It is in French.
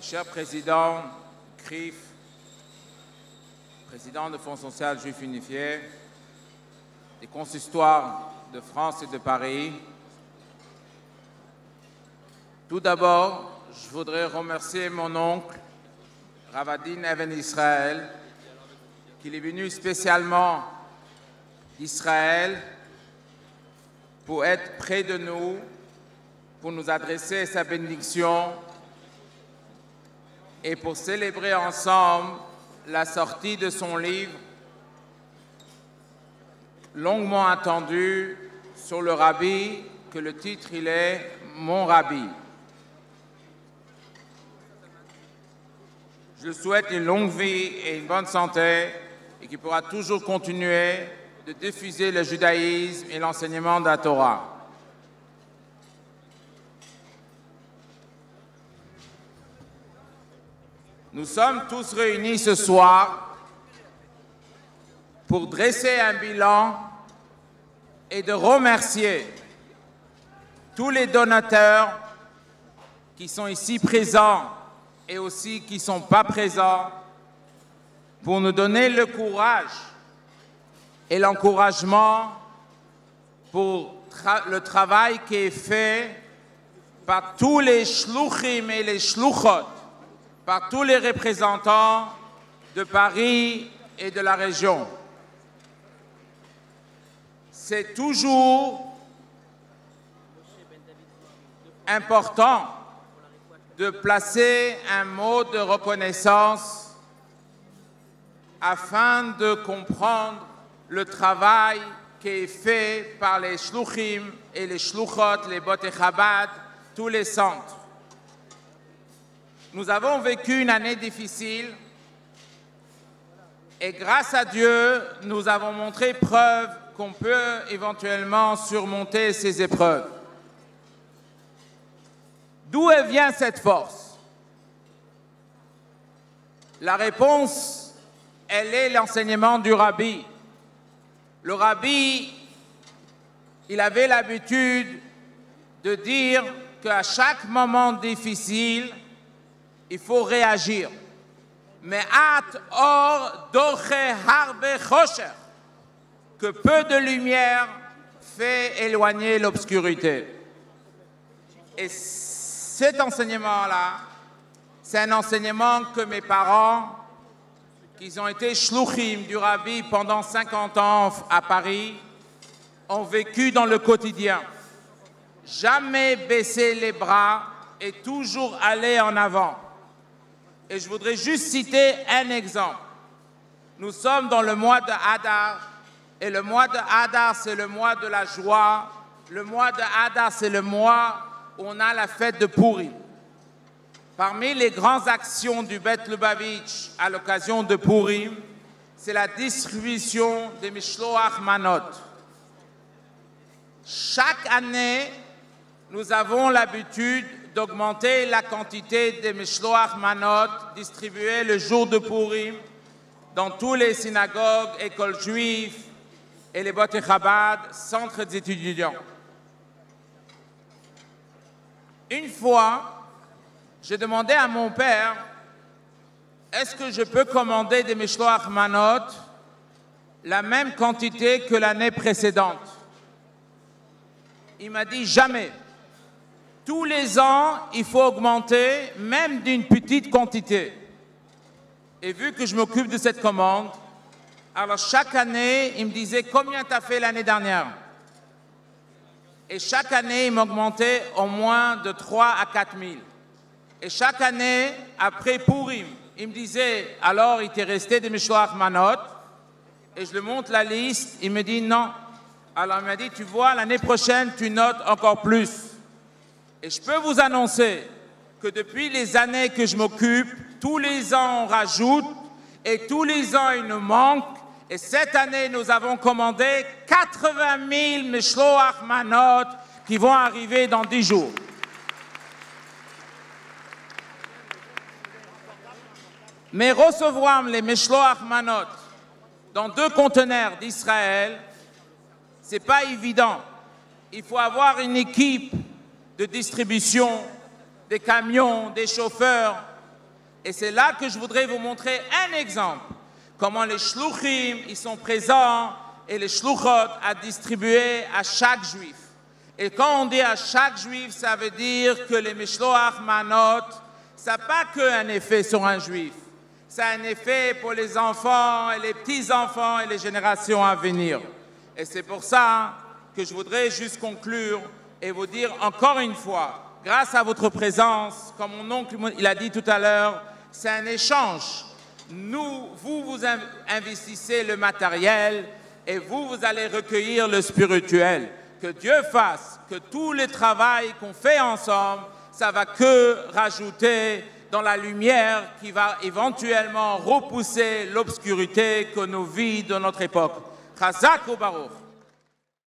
Cher Président CRIF, Président du Fonds social juif unifié, des consistoires de France et de Paris, tout d'abord, je voudrais remercier mon oncle, Rav Adin Even Israël, qui est venu spécialement d'Israël pour être près de nous, pour nous adresser sa bénédiction et pour célébrer ensemble la sortie de son livre longuement attendu sur le Rabbi, que le titre il est « Mon Rabbi ». Je lui souhaite une longue vie et une bonne santé et qu'il pourra toujours continuer de diffuser le judaïsme et l'enseignement de la Torah. Nous sommes tous réunis ce soir pour dresser un bilan et de remercier tous les donateurs qui sont ici présents et aussi qui ne sont pas présents pour nous donner le courage et l'encouragement pour le travail qui est fait par tous les shluchim et les shluchot, par tous les représentants de Paris et de la région. C'est toujours important de placer un mot de reconnaissance afin de comprendre le travail qui est fait par les shluchim et les shluchot, les Botei Chabad, tous les centres. Nous avons vécu une année difficile et grâce à Dieu, nous avons montré preuve qu'on peut éventuellement surmonter ces épreuves. D'où vient cette force? La réponse, elle est l'enseignement du Rabbi. Le Rabbi, il avait l'habitude de dire qu'à chaque moment difficile, il faut réagir. Me'at or doche harbe chosher, que peu de lumière fait éloigner l'obscurité. Et cet enseignement-là, c'est un enseignement que mes parents, qui ont été shluchim du Rabbi pendant 50 ans à Paris, ont vécu dans le quotidien. Jamais baisser les bras et toujours aller en avant. Et je voudrais juste citer un exemple. Nous sommes dans le mois de Hadar, et le mois de Hadar, c'est le mois de la joie. Le mois de Hadar, c'est le mois où on a la fête de Purim. Parmi les grandes actions du Beth Lubavitch à l'occasion de Purim, c'est la distribution des Mishloach Manot. Chaque année, nous avons l'habitude d'augmenter la quantité des Mishloach Manot distribués le jour de Purim dans toutes les synagogues, écoles juives et les Botei Chabad, centres d'étudiants. Une fois, j'ai demandé à mon père, est-ce que je peux commander des Mishloach Manot la même quantité que l'année précédente? Il m'a dit jamais. Tous les ans, il faut augmenter, même d'une petite quantité. Et vu que je m'occupe de cette commande, alors chaque année, il me disait combien tu as fait l'année dernière? Et chaque année, il m'augmentait au moins de 3 à 4 000. Et chaque année, après Purim, il me disait, alors il t'est resté des Mishloach Manot. Et je lui montre la liste, il me dit non. Alors il m'a dit, tu vois, l'année prochaine, tu notes encore plus. Et je peux vous annoncer que depuis les années que je m'occupe, tous les ans on rajoute et tous les ans il nous manque. Et cette année, nous avons commandé 80 000 Mishloach Manot qui vont arriver dans 10 jours. Mais recevoir les Mishloach Manot dans 2 conteneurs d'Israël, ce n'est pas évident. Il faut avoir une équipe de distribution, des camions, des chauffeurs, Et c'est là que je voudrais vous montrer un exemple. Comment les shluchim, ils sont présents et les shluchot à distribuer à chaque juif. Et quand on dit à chaque juif, ça veut dire que les mishloach manot, ça n'a pas qu'un effet sur un juif. Ça a un effet pour les enfants et les petits-enfants et les générations à venir. Et c'est pour ça que je voudrais juste conclure et vous dire encore une fois, grâce à votre présence, comme mon oncle il a dit tout à l'heure, c'est un échange. Vous investissez le matériel et vous allez recueillir le spirituel. Que Dieu fasse que tout le travail qu'on fait ensemble, ça va que rajouter dans la lumière qui va éventuellement repousser l'obscurité que nous vivons dans notre époque. Chazak ou Baruch.